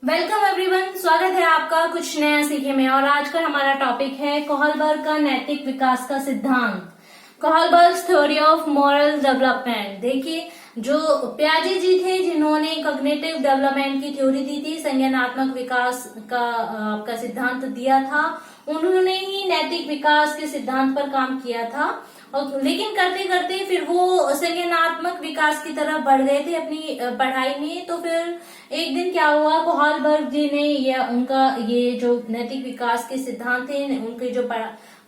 Welcome everyone, स्वागत है आपका कुछ नया सीखे में। और आज का हमारा टॉपिक है कोहलबर्ग का नैतिक विकास का सिद्धांत, कोहलबर्ग्स थ्योरी ऑफ मॉरल डेवलपमेंट। देखिए, जो पियाजे जी थे जिन्होंने कॉग्निटिव डेवलपमेंट की थ्योरी दी थी, संज्ञानात्मक विकास का आपका सिद्धांत दिया था, उन्होंने ही नैतिक विकास के सिद्धांत पर काम किया था। और लेकिन करते करते फिर वो संज्ञानात्मक विकास की तरफ बढ़ गए थे अपनी पढ़ाई में। तो फिर एक दिन क्या हुआ, कोहलबर्ग जी ने या उनका ये जो नैतिक विकास के सिद्धांत थे, उनकी जो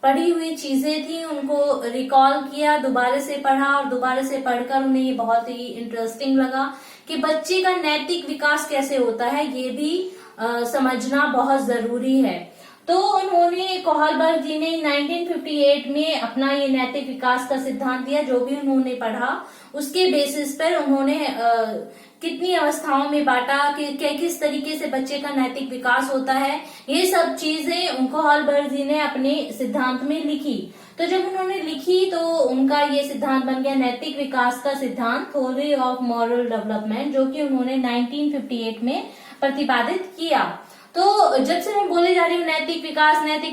पढ़ी हुई चीजें थी उनको रिकॉल किया, दोबारा से पढ़ा और दोबारा से पढ़कर उन्हें ये बहुत ही इंटरेस्टिंग लगा कि बच्चे का नैतिक विकास कैसे होता है, ये भी समझना बहुत जरूरी है। तो उन्होंने कोहलबर्ग जी ने 1958 में अपना ये नैतिक विकास का सिद्धांत दिया। जो भी उन्होंने पढ़ा उसके बेसिस पर उन्होंने कितनी अवस्थाओं में बांटा कि किस तरीके से बच्चे का नैतिक विकास होता है, ये सब चीजें कोहलबर्ग जी ने अपने सिद्धांत में लिखी। तो जब उन्होंने लिखी तो उनका ये सिद्धांत बन गया नैतिक विकास का सिद्धांत, थ्योरी ऑफ मॉरल डेवलपमेंट, जो कि उन्होंने 1958 में प्रतिपादित किया। तो जब से मैं बोले जा रही हूँ नैतिक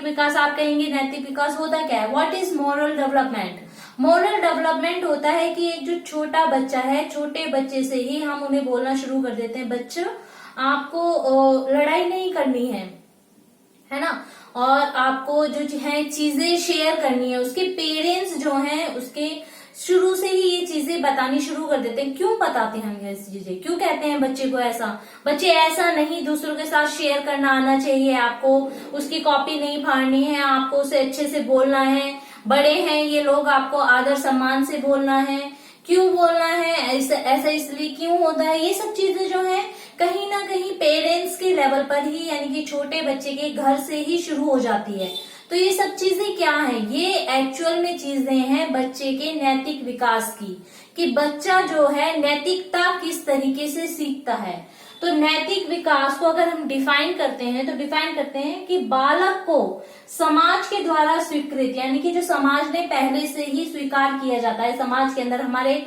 विकास आप कहेंगे नैतिक विकास होता क्या है? What is moral development? Moral development होता है कि एक जो छोटा बच्चा है, छोटे बच्चे से ही हम उन्हें बोलना शुरू कर देते हैं, बच्चों आपको लड़ाई नहीं करनी है ना, और आपको जो है चीजें शेयर करनी है। उसके पेरेंट्स जो हैं उसके शुरू से ही ये चीजें बतानी शुरू कर देते हैं। क्यों बताते हैं हम ये चीजें, क्यों कहते हैं बच्चे को ऐसा? बच्चे ऐसा नहीं, दूसरों के साथ शेयर करना आना चाहिए आपको, उसकी कॉपी नहीं फाड़नी है, आपको उसे अच्छे से बोलना है, बड़े हैं ये लोग, आपको आदर सम्मान से बोलना है। क्यों बोलना है ऐसा इसलिए क्यों होता है? ये सब चीजें जो है कहीं ना कहीं पेरेंट्स के लेवल पर ही, यानी कि छोटे बच्चे के घर से ही शुरू हो जाती है। तो ये सब चीजें क्या है? ये एक्चुअल में चीजें हैं बच्चे के नैतिक विकास की, कि बच्चा जो है नैतिकता किस तरीके से सीखता है। तो नैतिक विकास को अगर हम डिफाइन करते हैं तो डिफाइन करते हैं कि बालक को समाज के द्वारा स्वीकृत, यानी कि जो समाज ने पहले से ही स्वीकार किया जाता है, समाज के अंदर हमारे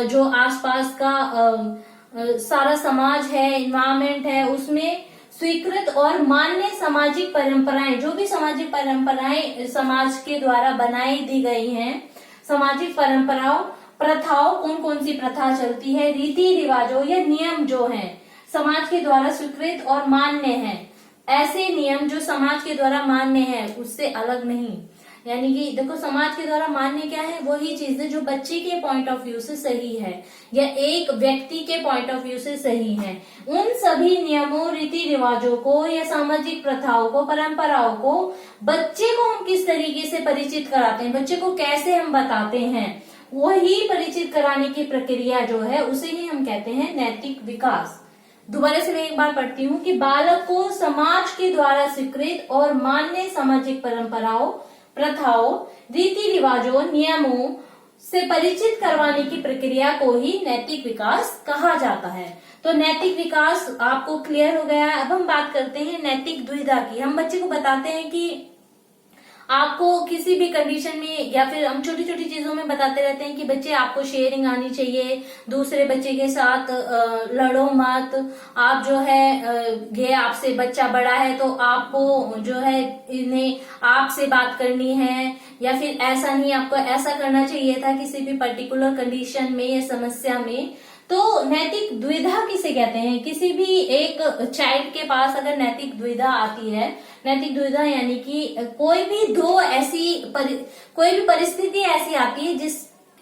जो आसपास का सारा समाज है, इन्वायरमेंट है, उसमें स्वीकृत और मान्य सामाजिक परंपराएं, जो भी सामाजिक परंपराएं समाज के द्वारा बनाई दी गई हैं, सामाजिक परंपराओं, प्रथाओं, कौन कौन सी प्रथा चलती है, रीति रिवाजों या नियम जो हैं समाज के द्वारा स्वीकृत और मान्य हैं, ऐसे नियम जो समाज के द्वारा मान्य है उससे अलग नहीं। यानी कि देखो, समाज के द्वारा मान्य क्या है? वही चीजें जो बच्चे के पॉइंट ऑफ व्यू से सही है या एक व्यक्ति के पॉइंट ऑफ व्यू से सही है, उन सभी नियमों, रीति रिवाजों को या सामाजिक प्रथाओं को, परंपराओं को बच्चे को हम किस तरीके से परिचित कराते हैं, बच्चे को कैसे हम बताते हैं, वही परिचित कराने की प्रक्रिया जो है उसे ही हम कहते हैं नैतिक विकास। दोबारा से मैं एक बार पढ़ती हूँ कि बालक को समाज के द्वारा स्वीकृत और मान्य सामाजिक परंपराओं, प्रथाओं, रीति रिवाजों, नियमों से परिचित करवाने की प्रक्रिया को ही नैतिक विकास कहा जाता है। तो नैतिक विकास आपको क्लियर हो गया। अब हम बात करते हैं नैतिक दुविधा की। हम बच्चे को बताते हैं कि आपको किसी भी कंडीशन में, या फिर हम छोटी छोटी चीजों में बताते रहते हैं कि बच्चे आपको शेयरिंग आनी चाहिए, दूसरे बच्चे के साथ लड़ो मत, आप जो है ये आपसे बच्चा बड़ा है तो आपको जो है इन्हें आपसे बात करनी है, या फिर ऐसा नहीं, आपको ऐसा करना चाहिए था किसी भी पर्टिकुलर कंडीशन में या समस्या में। तो नैतिक दुविधा किसे कहते हैं? किसी भी एक चाइल्ड के पास अगर नैतिक दुविधा आती है, नैतिक दुविधा यानी कि कोई भी परिस्थिति ऐसी आती है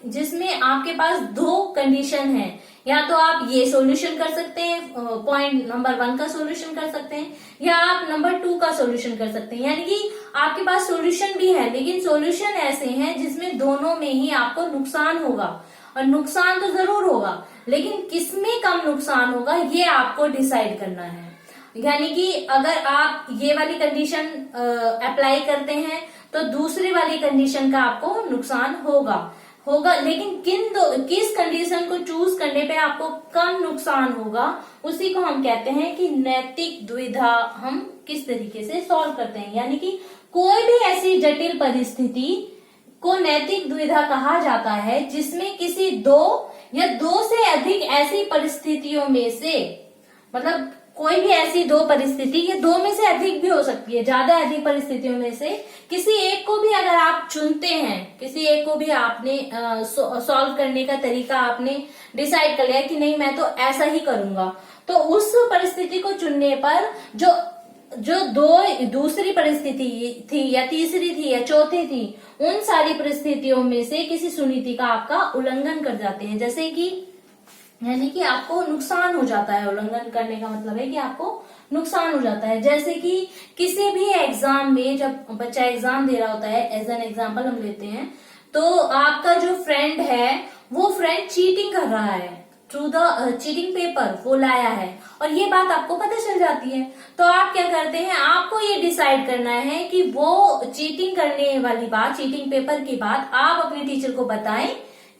जिसमें आपके पास दो कंडीशन है, या तो आप ये सॉल्यूशन कर सकते हैं, पॉइंट नंबर 1 का सॉल्यूशन कर सकते हैं, या आप नंबर 2 का सॉल्यूशन कर सकते हैं। यानी कि आपके पास सॉल्यूशन भी है, लेकिन सॉल्यूशन ऐसे हैं जिसमें दोनों में ही आपको नुकसान होगा, और नुकसान तो जरूर होगा, लेकिन किसमें कम नुकसान होगा ये आपको डिसाइड करना है। यानी कि अगर आप ये वाली कंडीशन अप्लाई करते हैं तो दूसरी वाली कंडीशन का आपको नुकसान होगा, लेकिन किस कंडीशन को चूज करने पे आपको कम नुकसान होगा, उसी को हम कहते हैं कि नैतिक दुविधा हम किस तरीके से सॉल्व करते हैं। यानी कि कोई भी ऐसी जटिल परिस्थिति को नैतिक दुविधा कहा जाता है जिसमें किसी दो या दो से अधिक ऐसी परिस्थितियों में से, मतलब कोई भी ऐसी दो परिस्थिति, ये दो में से अधिक भी हो सकती है, ज्यादा अधिक परिस्थितियों में से किसी एक को भी अगर आप चुनते हैं, किसी एक को भी आपने सॉल्व करने का तरीका आपने डिसाइड कर लिया कि नहीं मैं तो ऐसा ही करूंगा, तो उस परिस्थिति को चुनने पर जो जो दूसरी परिस्थिति थी या तीसरी थी या चौथी थी, उन सारी परिस्थितियों में से किसी सुनीति का आपका उल्लंघन कर जाते हैं। जैसे कि यानी कि आपको नुकसान हो जाता है, उल्लंघन करने का मतलब है कि आपको नुकसान हो जाता है। जैसे कि किसी भी एग्जाम में जब बच्चा एग्जाम दे रहा होता है, एज एन एग्जाम्पल हम लेते हैं, तो आपका जो फ्रेंड है वो फ्रेंड चीटिंग कर रहा है, थ्रू द चीटिंग पेपर वो लाया है, और ये बात आपको पता चल जाती है। तो आप क्या करते हैं, आपको ये डिसाइड करना है कि वो चीटिंग करने वाली बात, चीटिंग पेपर की बात आप अपने टीचर को बताएं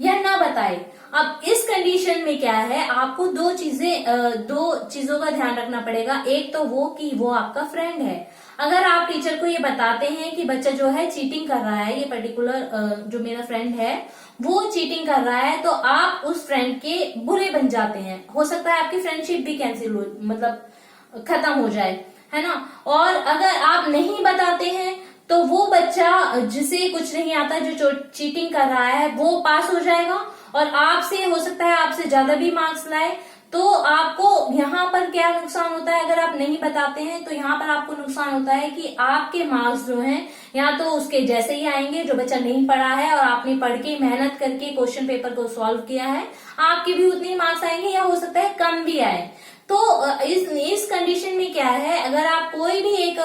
या ना बताएं। अब इस कंडीशन में क्या है, आपको दो चीजों का ध्यान रखना पड़ेगा। एक तो वो कि वो आपका फ्रेंड है, अगर आप टीचर को ये बताते हैं कि बच्चा जो है चीटिंग कर रहा है, ये पर्टिकुलर जो मेरा फ्रेंड है वो चीटिंग कर रहा है, तो आप उस फ्रेंड के बुरे बन जाते हैं। हो सकता है आपकी फ्रेंडशिप भी कैंसिल हो, मतलब खत्म हो जाए, है ना। और अगर आप नहीं बताते हैं तो वो बच्चा जिसे कुछ नहीं आता, जो चीटिंग कर रहा है, वो पास हो जाएगा और आपसे हो सकता है आपसे ज्यादा भी मार्क्स लाए। तो आपको यहाँ पर क्या नुकसान होता है, अगर आप नहीं बताते हैं तो यहाँ पर आपको नुकसान होता है कि आपके मार्क्स जो हैं या तो उसके जैसे ही आएंगे, जो बच्चा नहीं पढ़ा है और आपने पढ़ के मेहनत करके क्वेश्चन पेपर को सॉल्व किया है, आपके भी उतने ही मार्क्स आएंगे, या हो सकता है कम भी आए। तो इस कंडीशन में क्या है, अगर आप कोई भी एक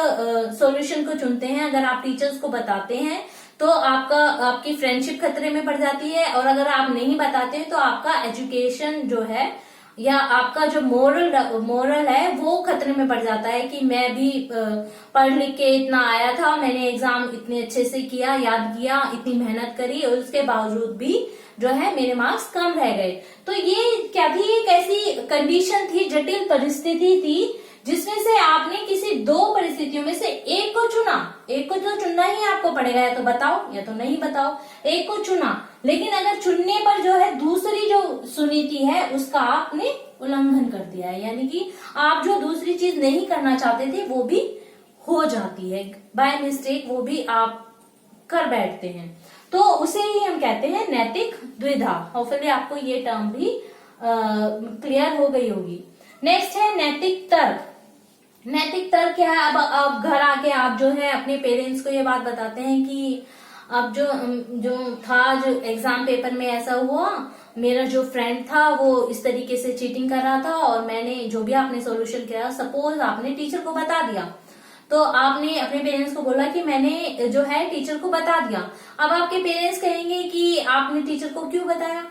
सॉल्यूशन को चुनते हैं, अगर आप टीचर्स को बताते हैं तो आपकी फ्रेंडशिप खतरे में पड़ जाती है, और अगर आप नहीं बताते हैं तो आपका एजुकेशन जो है या आपका जो मोरल है वो खतरे में पड़ जाता है कि मैं भी पढ़ लिख के इतना आया था, मैंने एग्जाम इतने अच्छे से किया, याद किया, इतनी मेहनत करी, और उसके बावजूद भी जो है मेरे मार्क्स कम रह गए। तो ये क्या थी, एक ऐसी कंडीशन थी, जटिल परिस्थिति थी, जिसमें से आपने किसी दो परिस्थितियों में से एक को चुना। एक को तो चुनना ही आपको पड़ेगा, या तो बताओ या तो नहीं बताओ, एक को चुना। लेकिन अगर चुनने पर जो है दूसरी जो सुनीति है उसका आपने उल्लंघन कर दिया है, यानी कि आप जो दूसरी चीज नहीं करना चाहते थे वो भी हो जाती है, बाय मिस्टेक वो भी आप कर बैठते हैं, तो उसे ही हम कहते हैं नैतिक द्विधा। होपफुली आपको ये टर्म भी क्लियर हो गई होगी। नेक्स्ट है नैतिक तर्क। नैतिक तर्क क्या है, अब घर आके आप जो है अपने पेरेंट्स को ये बात बताते हैं कि अब जो एग्जाम पेपर में ऐसा हुआ, मेरा जो फ्रेंड था वो इस तरीके से चीटिंग कर रहा था, और मैंने जो भी आपने सॉल्यूशन किया, सपोज आपने टीचर को बता दिया, तो आपने अपने पेरेंट्स को बोला कि मैंने जो है टीचर को बता दिया। अब आपके पेरेंट्स कहेंगे कि आपने टीचर को क्यों बताया।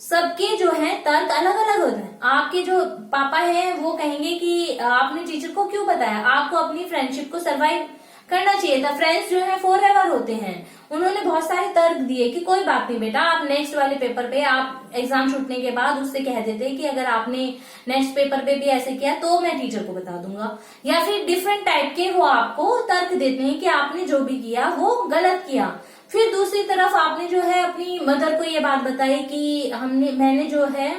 सबके जो है तर्क अलग अलग होते हैं। आपके जो पापा हैं वो कहेंगे कि आपने टीचर को क्यों बताया, आपको अपनी फ्रेंडशिप को सरवाइव करना चाहिए था, फ्रेंड्स जो है फॉरएवर होते हैं। उन्होंने बहुत सारे तर्क दिए कि कोई बात नहीं बेटा, आप नेक्स्ट वाले पेपर पे, आप एग्जाम छूटने के बाद उससे कह देते कि अगर आपने नेक्स्ट पेपर पे भी ऐसे किया तो मैं टीचर को बता दूंगा, या फिर डिफरेंट टाइप के वो आपको तर्क देते हैं कि आपने जो भी किया वो गलत किया। फिर दूसरी तरफ आपने जो है अपनी मदर को ये बात बताई कि मैंने जो है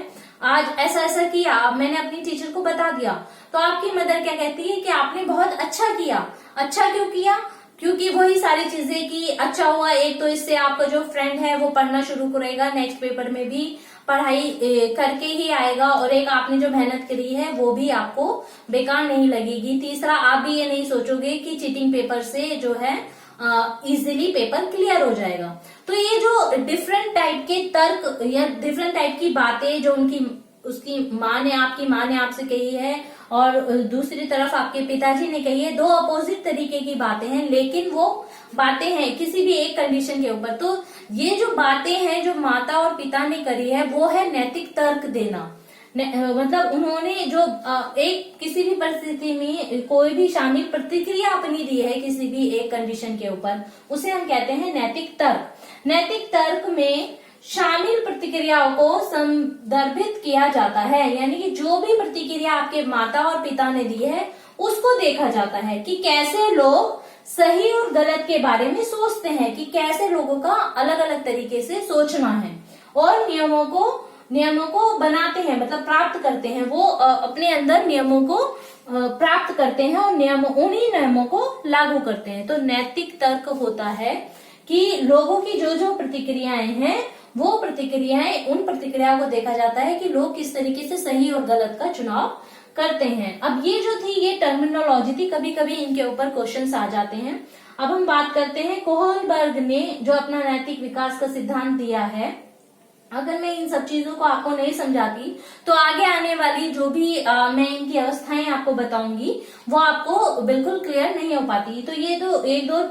आज ऐसा ऐसा किया, मैंने अपनी टीचर को बता दिया, तो आपकी मदर क्या कहती है कि आपने बहुत अच्छा किया। अच्छा क्यों किया, क्योंकि वही सारी चीजें कि अच्छा हुआ, एक तो इससे आपका जो फ्रेंड है वो पढ़ना शुरू करेगा, नेक्स्ट पेपर में भी पढ़ाई करके ही आएगा, और एक आपने जो मेहनत करी है वो भी आपको बेकार नहीं लगेगी। तीसरा, आप भी ये नहीं सोचोगे कि चीटिंग पेपर से जो है इजीली पेपर क्लियर हो जाएगा। तो ये जो डिफरेंट टाइप के तर्क या डिफरेंट टाइप की बातें जो उसकी माँ ने आपसे कही है, और दूसरी तरफ आपके पिताजी ने कही है, दो अपोजिट तरीके की बातें हैं, लेकिन वो बातें हैं किसी भी एक कंडीशन के ऊपर। तो ये जो बातें हैं जो माता और पिता ने करी है वो है नैतिक तर्क देना। मतलब उन्होंने जो एक किसी भी परिस्थिति में कोई भी शामिल प्रतिक्रिया अपनी दी है किसी भी एक कंडीशन के ऊपर, उसे हम कहते हैं नैतिक तर्क। नैतिक तर्क में शामिल प्रतिक्रियाओं को संदर्भित किया जाता है, यानी कि जो भी प्रतिक्रिया आपके माता और पिता ने दी है उसको देखा जाता है कि कैसे लोग सही और गलत के बारे में सोचते हैं, कि कैसे लोगों का अलग अलग तरीके से सोचना है, और नियमों को बनाते हैं, मतलब प्राप्त करते हैं, वो अपने अंदर नियमों को प्राप्त करते हैं और उन्हीं नियमों को लागू करते हैं। तो नैतिक तर्क होता है कि लोगों की जो जो प्रतिक्रियाएं हैं, वो प्रतिक्रियाएं, उन प्रतिक्रियाओं को देखा जाता है कि लोग किस तरीके से सही और गलत का चुनाव करते हैं। अब ये जो थी, ये टर्मिनोलॉजी थी, कभी कभी इनके ऊपर क्वेश्चंस आ जाते हैं। अब हम बात करते हैं कोहलबर्ग ने जो अपना नैतिक विकास का सिद्धांत दिया है। अगर मैं इन सब चीजों को आपको नहीं समझाती तो आगे आने वाली जो भी मैं इनकी अवस्थाएं आपको बताऊंगी वो आपको बिल्कुल क्लियर नहीं हो पाती। तो ये तो एक दो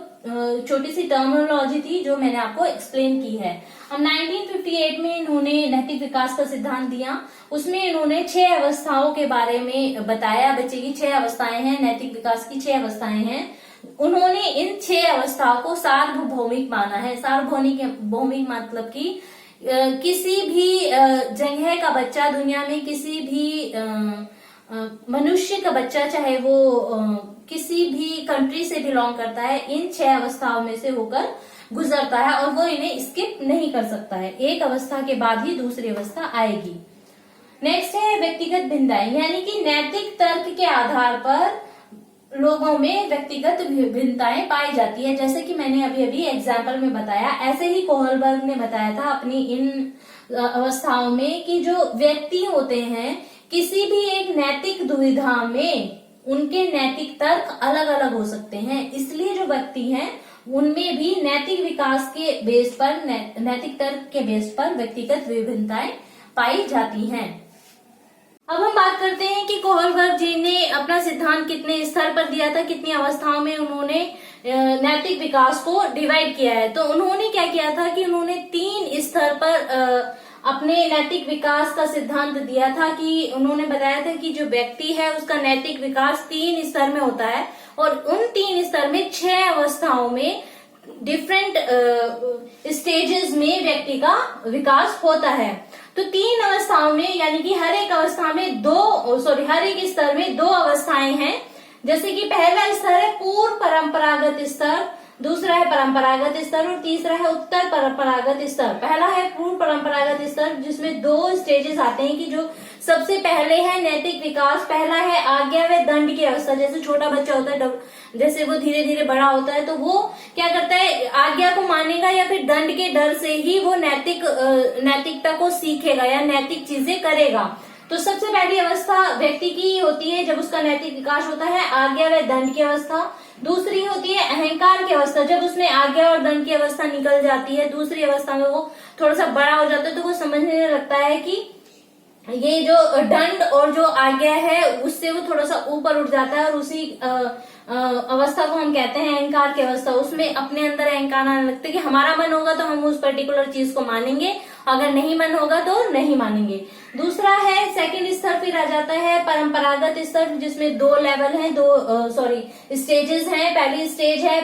छोटी सी टर्मिनोलॉजी थी जो मैंने आपको एक्सप्लेन की है। अब 1958 में इन्होंने नैतिक विकास का सिद्धांत दिया। उसमें इन्होंने 6 अवस्थाओं के बारे में बताया। बच्चे की 6 अवस्थाएं हैं, नैतिक विकास की 6 अवस्थाएं हैं। उन्होंने इन 6 अवस्थाओं को सार्वभौमिक माना है। सार्वभौमिक मतलब कि किसी भी जगह का बच्चा, दुनिया में किसी भी मनुष्य का बच्चा, चाहे वो किसी भी कंट्री से बिलोंग करता है, इन 6 अवस्थाओं में से होकर गुजरता है और वो इन्हें स्किप नहीं कर सकता है। एक अवस्था के बाद ही दूसरी अवस्था आएगी। नेक्स्ट है व्यक्तिगत भिन्नताएं, यानी कि नैतिक तर्क के आधार पर लोगों में व्यक्तिगत भिन्नताएं पाई जाती है। जैसे कि मैंने अभी अभी एग्जाम्पल में बताया, ऐसे ही कोहलबर्ग ने बताया था अपनी इन अवस्थाओं में कि जो व्यक्ति होते हैं किसी भी एक नैतिक दुविधा में उनके नैतिक तर्क अलग अलग हो सकते हैं। इसलिए जो व्यक्ति हैं उनमें भी नैतिक विकास के बेस पर, नैतिक तर्क के बेस पर व्यक्तिगत विभिन्नताएं पाई जाती हैं। अब हम बात करते हैं कि कोहलबर्ग जी ने अपना सिद्धांत कितने स्तर पर दिया था, कितनी अवस्थाओं में उन्होंने नैतिक विकास को डिवाइड किया है। तो उन्होंने क्या किया था कि उन्होंने 3 स्तर पर अपने नैतिक विकास का सिद्धांत दिया था। कि उन्होंने बताया था कि जो व्यक्ति है उसका नैतिक विकास 3 स्तर में होता है और उन 3 स्तर में 6 अवस्थाओं में डिफरेंट स्टेजेस में व्यक्ति का विकास होता है। तो 3 अवस्थाओं में, यानी कि हर एक अवस्था में हर एक स्तर में 2 अवस्थाएं हैं। जैसे कि पहला स्तर है पूर्व परंपरागत स्तर, दूसरा है परंपरागत स्तर और तीसरा है उत्तर परंपरागत स्तर। पहला है पूर्व परंपरागत स्तर जिसमें 2 स्टेजेस आते हैं कि जो सबसे पहले है नैतिक विकास। पहला है आज्ञा व दंड की अवस्था। जैसे छोटा बच्चा होता है, जैसे वो धीरे धीरे बड़ा होता है तो वो क्या करता है, आज्ञा को मानेगा या फिर दंड के डर से ही वो नैतिकता को सीखेगा या नैतिक चीजें करेगा। तो सबसे पहली अवस्था व्यक्ति की होती है जब उसका नैतिक विकास होता है, आज्ञा व दंड की अवस्था। दूसरी होती है अहंकार की अवस्था, जब उसमें आज्ञा और दंड की अवस्था निकल जाती है, दूसरी अवस्था में वो थोड़ा सा बड़ा हो जाता है तो वो समझने लगता है कि ये जो दंड और जो आज्ञा है उससे वो थोड़ा सा ऊपर उठ जाता है और उसी अवस्था को हम कहते हैं अहंकार की अवस्था। उसमें अपने अंदर अहंकार आने लगता है कि हमारा मन होगा तो हम उस पर्टिकुलर चीज को मानेंगे, अगर नहीं मन होगा तो नहीं मानेंगे। दूसरा है सेकंड स्तर फिर आ जाता है परंपरागत स्तर, जिसमें 2 लेवल हैं, 2 स्टेजेस हैं। पहली स्टेज है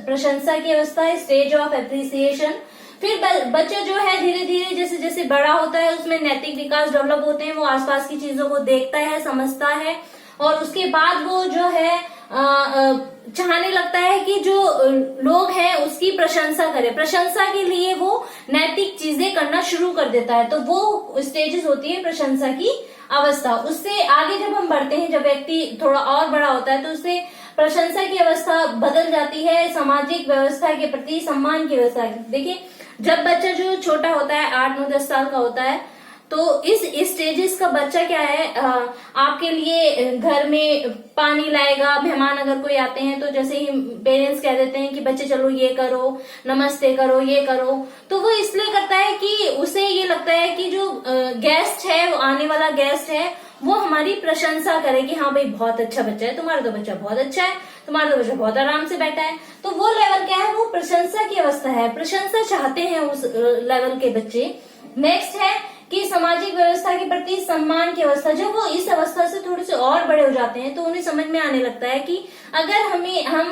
प्रशंसा की अवस्था, स्टेज ऑफ एप्रिसिएशन। फिर बच्चा जो है धीरे धीरे जैसे जैसे बड़ा होता है उसमें नैतिक विकास डेवलप होते हैं, वो आसपास की चीजों को देखता है, समझता है और उसके बाद वो जो है चाहने लगता है कि जो लोग हैं उसकी प्रशंसा करे। प्रशंसा के लिए वो नैतिक चीजें करना शुरू कर देता है। तो वो स्टेजेस होती है प्रशंसा की अवस्था। उससे आगे जब हम बढ़ते हैं, जब व्यक्ति थोड़ा और बड़ा होता है तो उससे प्रशंसा की अवस्था बदल जाती है सामाजिक व्यवस्था के प्रति सम्मान की अवस्था। देखिए, जब बच्चा जो छोटा होता है 8, 9, 10 साल का होता है तो इस स्टेजेस का बच्चा क्या है, आपके लिए घर में पानी लाएगा। मेहमान अगर कोई आते हैं तो जैसे ही पेरेंट्स कह देते हैं कि बच्चे चलो ये करो, नमस्ते करो, ये करो, तो वो इसलिए करता है कि उसे ये लगता है कि जो गेस्ट है, वो आने वाला गेस्ट है, वो हमारी प्रशंसा करे कि हाँ भाई बहुत अच्छा बच्चा है, तुम्हारा तो बच्चा बहुत अच्छा है, तुम्हारा तो बच्चा बहुत आराम से बैठा है। तो वो लेवल क्या है, वो प्रशंसा की अवस्था है। प्रशंसा चाहते हैं उस लेवल के बच्चे। नेक्स्ट है कि सामाजिक व्यवस्था के प्रति सम्मान की अवस्था। जब वो इस अवस्था से थोड़े से और बड़े हो जाते हैं तो उन्हें समझ में आने लगता है कि अगर हम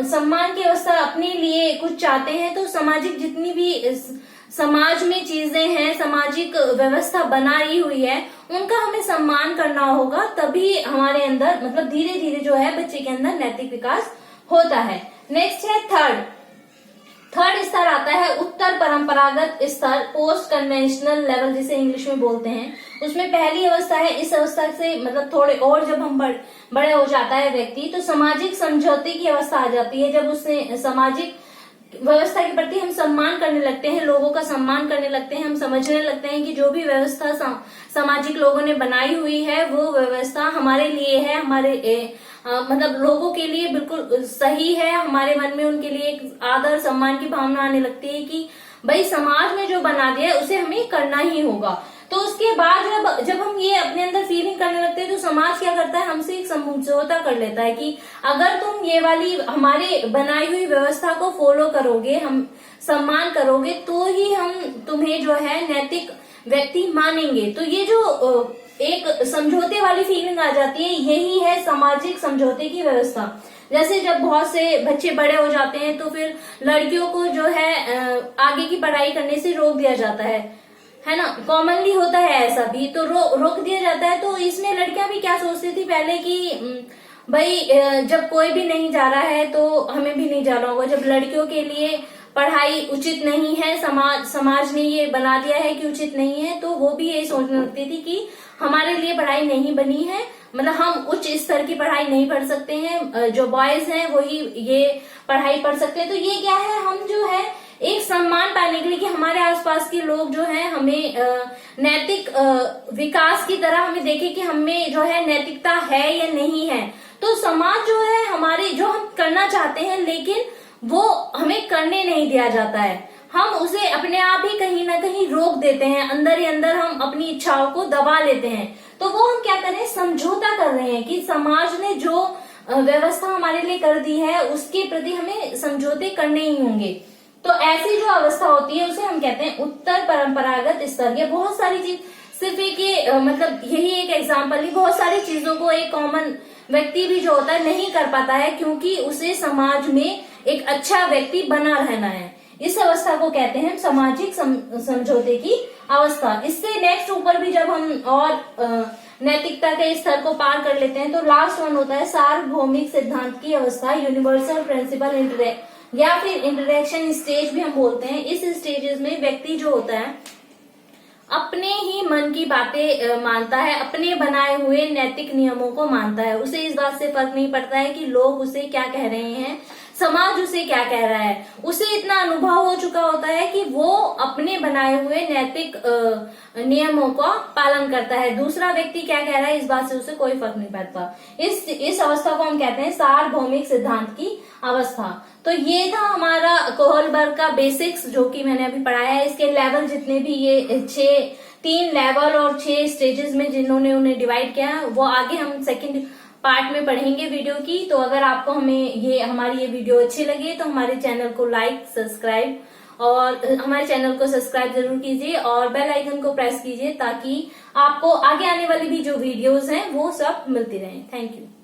सम्मान की अवस्था अपने लिए कुछ चाहते हैं तो सामाजिक जितनी भी समाज में चीजें हैं, सामाजिक व्यवस्था बनाई हुई है, उनका हमें सम्मान करना होगा। तभी हमारे अंदर मतलब धीरे धीरे जो है बच्चे के अंदर नैतिक विकास होता है। नेक्स्ट है थर्ड, थर्ड स्तर आता है उत्तर परंपरागत स्तर, पोस्ट कन्वेंशनल लेवल जिसे इंग्लिश में बोलते हैं। उसमें पहली अवस्था है, इस अवस्था से मतलब थोड़े और जब हम बड़े हो जाता है व्यक्ति, तो सामाजिक समझौते की अवस्था आ जाती है। जब उसने सामाजिक व्यवस्था के प्रति हम सम्मान करने लगते हैं, लोगों का सम्मान करने लगते हैं, हम समझने लगते हैं कि जो भी व्यवस्था सामाजिक लोगों ने बनाई हुई है वो व्यवस्था हमारे लिए है, हमारे मतलब लोगों के लिए बिल्कुल सही है। हमारे मन में उनके लिए एक आदर सम्मान की भावना आने लगती है कि भाई समाज ने जो बना दिया है उसे हमें करना ही होगा। तो उसके बाद जब हम ये अपने अंदर फीलिंग करने लगते हैं तो समाज क्या करता है, हमसे एक समझौता कर लेता है कि अगर तुम ये वाली हमारे बनाई हुई व्यवस्था को फॉलो करोगे, हम सम्मान करोगे, तो ही हम तुम्हें जो है नैतिक व्यक्ति मानेंगे। तो ये जो एक समझौते वाली फीलिंग आ जाती है, यही है सामाजिक समझौते की व्यवस्था। जैसे जब बहुत से बच्चे बड़े हो जाते हैं तो फिर लड़कियों को जो है आगे की पढ़ाई करने से रोक दिया जाता है ना, कॉमनली होता है ऐसा भी, तो रोक दिया जाता है। तो इसमें लड़कियां भी क्या सोचती थी पहले कि भाई जब कोई भी नहीं जा रहा है तो हमें भी नहीं जाना होगा। जब लड़कियों के लिए पढ़ाई उचित नहीं है, समाज ने ये बना दिया है कि उचित नहीं है, तो वो भी यही सोचने लगती थी कि हमारे लिए पढ़ाई नहीं बनी है, मतलब हम उच्च स्तर की पढ़ाई नहीं पढ़ सकते हैं, जो बॉयज हैं वही ये पढ़ाई पढ़ सकते हैं। तो ये क्या है, हम जो है एक सम्मान पाने के लिए कि हमारे आसपास के लोग जो हैं हमें नैतिक विकास की तरह हमें देखे कि हमें जो है नैतिकता है या नहीं है। तो समाज जो है हमारे जो हम करना चाहते हैं लेकिन वो हमें करने नहीं दिया जाता है, हम उसे अपने आप ही कहीं ना कहीं रोक देते हैं, अंदर ही अंदर हम अपनी इच्छाओं को दबा लेते हैं। तो वो हम क्या करें, समझौता कर रहे हैं कि समाज ने जो व्यवस्था हमारे लिए कर दी है उसके प्रति हमें समझौते करने ही होंगे। तो ऐसी जो अवस्था होती है उसे हम कहते हैं उत्तर परंपरागत स्तर। ये बहुत सारी चीज, सिर्फ एक ये मतलब यही एक एग्जाम्पल ही, बहुत सारी चीजों को एक कॉमन व्यक्ति भी जो होता है नहीं कर पाता है क्योंकि उसे समाज में एक अच्छा व्यक्ति बना रहना है। इस अवस्था को कहते हैं सामाजिक समझौते की अवस्था। इससे नेक्स्ट ऊपर भी जब हम और नैतिकता के स्तर को पार कर लेते हैं तो लास्ट वन होता है सार्वभौमिक सिद्धांत की अवस्था, यूनिवर्सल प्रिंसिपल या फिर इंटरेक्शन स्टेज भी हम बोलते हैं। इस स्टेजेस में व्यक्ति जो होता है अपने ही मन की बातें मानता है, अपने बनाए हुए नैतिक नियमों को मानता है। उसे इस बात से फर्क नहीं पड़ता है कि लोग उसे क्या कह रहे हैं, समाज उसे क्या कह रहा है। उसे इतना अनुभव हो चुका होता है कि वो अपने बनाए हुए नैतिक नियमों का पालन करता है। दूसरा व्यक्ति क्या कह रहा है इस बात से उसे कोई फर्क नहीं पड़ता। इस अवस्था को हम कहते हैं सार्वभौमिक सिद्धांत की अवस्था। तो ये था हमारा कोहलबर्ग का बेसिक्स जो कि मैंने अभी पढ़ाया है। इसके लेवल जितने भी ये 3 लेवल और 6 स्टेजेस में जिन्होंने उन्हें डिवाइड किया है वो आगे हम सेकंड पार्ट में पढ़ेंगे वीडियो की। तो अगर आपको हमारी ये वीडियो अच्छी लगे तो हमारे चैनल को लाइक, सब्सक्राइब और हमारे चैनल को सब्सक्राइब जरूर कीजिए और बेल आइकन को प्रेस कीजिए ताकि आपको आगे आने वाली भी जो वीडियोस हैं वो सब मिलती रहें। Thank you.